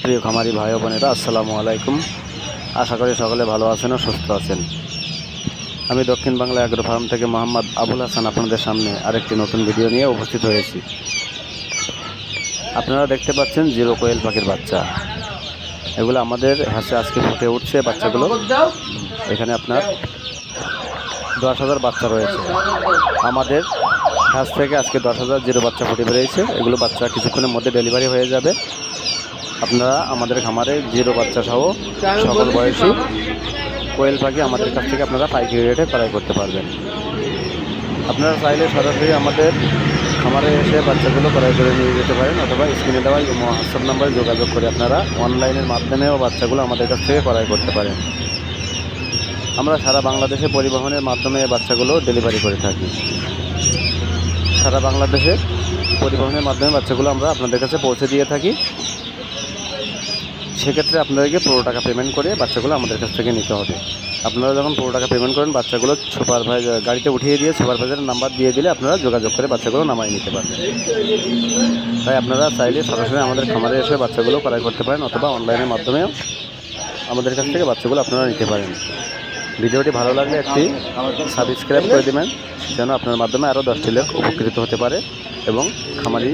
প্রিয় খামারি ভাই ও বোনেরা, আসসালামু আলাইকুম। আশা করি সকলে ভালো আছেন ও সুস্থ আছেন। আমি দক্ষিণ বাংলা অ্যাগ্রো ফার্ম থেকে মোহাম্মদ আবুল হাসান আপনাদের সামনে আরেকটি নতুন ভিডিও নিয়ে উপস্থিত হয়েছি। আপনারা দেখতে পাচ্ছেন জিরো কোয়েল পাখির বাচ্চা। এগুলো আমাদের হাঁসে আজকে ফুটে উঠছে বাচ্চাগুলো। এখানে আপনার 10,000 বাচ্চা রয়েছে। আমাদের হাঁস থেকে আজকে 10,000 জিরো বাচ্চা ফুটে বেরিয়েছে। এগুলো বাচ্চা কিছুক্ষণের মধ্যে ডেলিভারি হয়ে যাবে। আপনারা আমাদের খামারে জিরো বাচ্চা সহ সকল বয়সী কোয়েল পাখি আমাদের কাছ থেকে আপনারা পাইকারি রেটে ক্রয় করতে পারবেন। আপনারা চাইলে সরাসরি আমাদের খামারে এসে বাচ্চাগুলো ক্রয় করে নিয়ে যেতে পারেন, অথবা স্ক্রিনে দেওয়া হোয়াটসঅ্যাপ নাম্বারে যোগাযোগ করে আপনারা অনলাইনের মাধ্যমেও বাচ্চাগুলো আমাদের কাছ থেকে ক্রয় করতে পারেন। আমরা সারা বাংলাদেশে পরিবহনের মাধ্যমে বাচ্চাগুলো ডেলিভারি করে থাকি। সারা বাংলাদেশে পরিবহনের মাধ্যমে বাচ্চাগুলো আমরা আপনাদের কাছে পৌঁছে দিয়ে থাকি। সেক্ষেত্রে আপনাদেরকে 15 টাকা পেমেন্ট করে বাচ্চাগুলো আমাদের কাছ থেকে নিতে হবে। আপনারা যখন 15 টাকা পেমেন্ট করেন, বাচ্চাগুলো সুপারভাইজার গাড়িতে উঠিয়ে দিয়ে সুপারভাইজারের নাম্বার দিয়ে দিলে আপনারা যোগাযোগ করে বাচ্চাগুলো নামাই নিতে পারবেন। তাই আপনারা চাইলে সরাসরি আমাদের খামারে এসে বাচ্চাগুলো ক্রয় করতে পারেন, অথবা অনলাইনের মাধ্যমেও আমাদের কাছ থেকে বাচ্চাগুলো আপনারা নিতে পারেন। ভিডিওটি ভালো লাগলে একটি সাবস্ক্রাইব করে দেবেন, যেন আপনার মাধ্যমে আরও 10টি লোক উপকৃত হতে পারে এবং খামারি